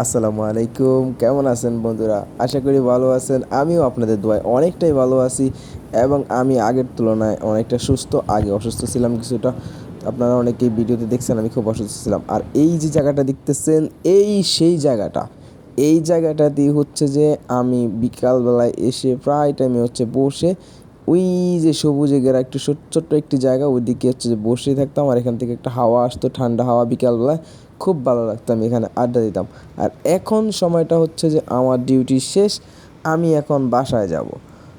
আসসালামু আলাইকুম, কেমন আছেন বন্ধুরা? আশা করি ভালো আছেন। আমিও আপনাদের দোয়ায় অনেকটাই ভালো আছি এবং আমি আগের তুলনায় অনেকটা সুস্থ। আগে অসুস্থ ছিলাম কিছুটা। আপনারা অনেকেই ভিডিওতে দেখছেন আমি খুব অসুস্থ ছিলাম। আর এই যে জায়গাটা দেখতেছেন, এই সেই জায়গাটা। এই জায়গাটাতেই হচ্ছে যে আমি বিকালবেলায় এসে প্রায় টাইমে হচ্ছে বসে ওই যে সবুজে ঘেরা একটু ছোট্ট একটি জায়গা, ওইদিকে হচ্ছে যে বসে থাকতাম আর এখান থেকে একটা হাওয়া আসতো, ঠান্ডা হাওয়া বিকালবেলায়। খুব ভালো লাগতো, আমি এখানে আড্ডা দিতাম। আর এখন সময়টা হচ্ছে যে আমার ডিউটি শেষ, আমি এখন বাসায় যাব।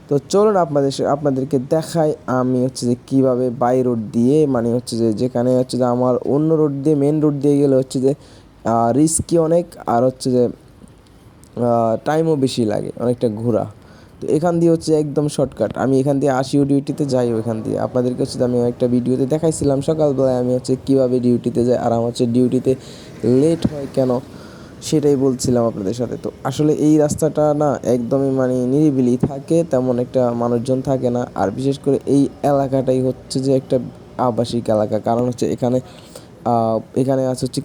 তো চলুন আপনাদেরকে দেখাই আমি হচ্ছে যে কীভাবে বাই রোড দিয়ে, মানে হচ্ছে যে যেখানে হচ্ছে যে আমার অন্য রোড দিয়ে, মেন রোড দিয়ে গেলে হচ্ছে যে রিস্কি অনেক, আর হচ্ছে যে টাইমও বেশি লাগে, অনেকটা ঘোরা। তো এখান দিয়ে হচ্ছে একদম শর্টকাট, আমি এখান দিয়ে আসিও ডিউটিতে, যাই ওইখান দিয়ে। আপনাদেরকে হচ্ছে আমি একটা ভিডিওতে দেখাইছিলাম সকালবেলায় আমি হচ্ছে কীভাবে ডিউটিতে যাই, আর আমার হচ্ছে ডিউটিতে লেট হয় কেন সেটাই বলছিলাম আপনাদের সাথে। তো আসলে এই রাস্তাটা না একদমই মানে নিরিবিলি থাকে, তেমন একটা মানুষজন থাকে না। আর বিশেষ করে এই এলাকাটাই হচ্ছে যে একটা আবাসিক এলাকা, কারণ হচ্ছে এখানে আছে হচ্ছে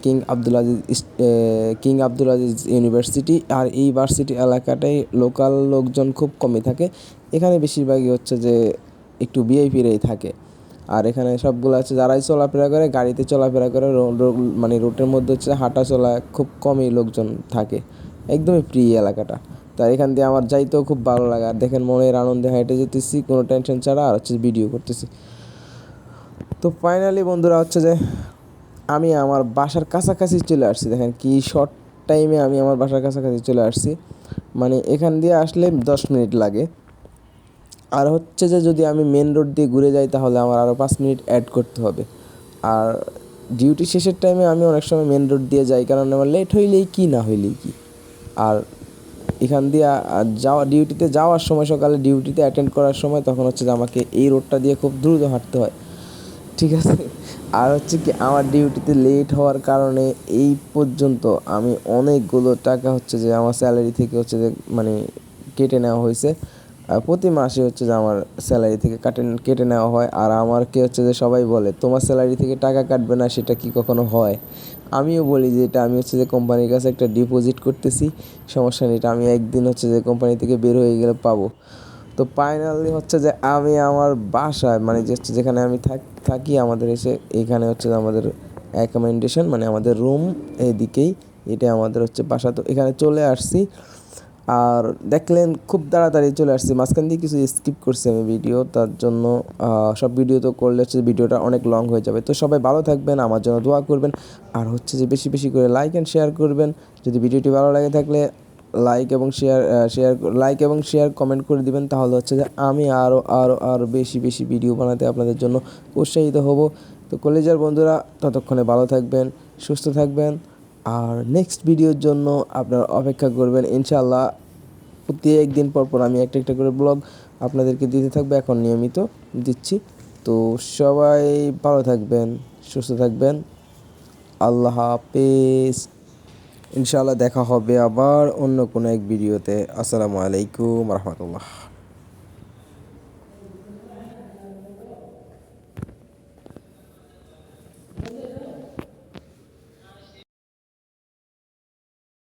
কিং আব্দুল আজিজ ইউনিভার্সিটি। আর এই ভার্সিটি এলাকাটাই লোকাল লোকজন খুব কমই থাকে। এখানে বেশিরভাগই হচ্ছে যে একটু ভিআইপিরাই থাকে। আর এখানে সবগুলো আছে যারাই চলাফেরা করে, গাড়িতে চলাফেরা করে, মানে রোডের মধ্যে হচ্ছে হাঁটা চলা খুব কমই লোকজন থাকে। একদমই ফ্রি এলাকাটা। তাই এখান দিয়ে আমার যাইতেও খুব ভালো লাগে। আর দেখেন মনের আনন্দে হেঁটে যেতেছি, কোনো টেনশন ছাড়া, আর হচ্ছে ভিডিও করতেছি। তো ফাইনালি বন্ধুরা হচ্ছে যে আমি আমার বাসার কাছাকাছি চলে আসছি। দেখেন কি শর্ট টাইমে আমি আমার বাসার কাছাকাছি চলে আসছি। মানে এখান দিয়ে আসলে 10 মিনিট লাগে। আর হচ্ছে যে যদি আমি মেন রোড দিয়ে ঘুরে যাই তাহলে আমার আরও 5 মিনিট অ্যাড করতে হবে। আর ডিউটি শেষের টাইমে আমি অনেক সময় মেন রোড দিয়ে যাই, কারণ আমার লেট হইলেই কি না হইলেই কি। আর এখান দিয়ে ডিউটিতে যাওয়ার সময়, সকালে ডিউটিতে অ্যাটেন্ড করার সময়, তখন হচ্ছে যে আমাকে এই রোডটা দিয়ে খুব দ্রুত হাঁটতে হয়, ঠিক আছে। আর হচ্ছে কি আমার ডিউটিতে লেট হওয়ার কারণে এই পর্যন্ত আমি অনেকগুলো টাকা হচ্ছে যে আমার স্যালারি থেকে হচ্ছে যে মানে কেটে নেওয়া হয়েছে। প্রতি মাসে হচ্ছে যে আমার স্যালারি থেকে কেটে নেওয়া হয়। আর আমাকে হচ্ছে যে সবাই বলে তোমার স্যালারি থেকে টাকা কাটবে না, সেটা কি কখনো হয়? আমিও বলি যে এটা আমি হচ্ছে যে কোম্পানির কাছে একটা ডিপোজিট করতেছি, সমস্যা নেই, এটা আমি একদিন হচ্ছে যে কোম্পানি থেকে বের হয়ে গেলে পাবো। তো ফাইনালি হচ্ছে যে আমি আমার বাসায়, মানে যে হচ্ছে যেখানে আমি থাকি, আমাদের এসে এখানে হচ্ছে যে আমাদের অ্যাকোমোডেশন, মানে আমাদের রুম এদিকেই, এটা আমাদের হচ্ছে বাসা। তো এখানে চলে আসছি। আর দেখলেন খুব তাড়াতাড়ি চলে আসছি, মাঝখান দিয়ে কিছু স্কিপ করছি আমি ভিডিও, তার জন্য সব ভিডিও তো করলে হচ্ছে ভিডিওটা অনেক লং হয়ে যাবে। তো সবাই ভালো থাকবেন, আমার জন্য দোয়া করবেন, আর হচ্ছে যে বেশি বেশি করে লাইক অ্যান্ড শেয়ার করবেন। যদি ভিডিওটি ভালো লাগে থাকলে লাইক এবং শেয়ার কমেন্ট করে দিবেন, তাহলে হচ্ছে যে আমি আরও বেশি বেশি ভিডিও বানাতে আপনাদের জন্য উৎসাহিত হব। তো কলেজের বন্ধুরা ততক্ষণে ভালো থাকবেন, সুস্থ থাকবেন, আর নেক্সট ভিডিওর জন্য আপনারা অপেক্ষা করবেন ইনশাআল্লাহ। প্রতি একদিন পর পর আমি একটা একটা করে ব্লগ আপনাদেরকে দিতে থাকবো, এখন নিয়মিত দিচ্ছি। তো সবাই ভালো থাকবেন, সুস্থ থাকবেন। আল্লাহ হাফেজ। ইনশাআল্লাহ দেখা হবে আবার অন্য কোনো এক ভিডিওতে। আসসালামু আলাইকুম রহমতুল্লাহ।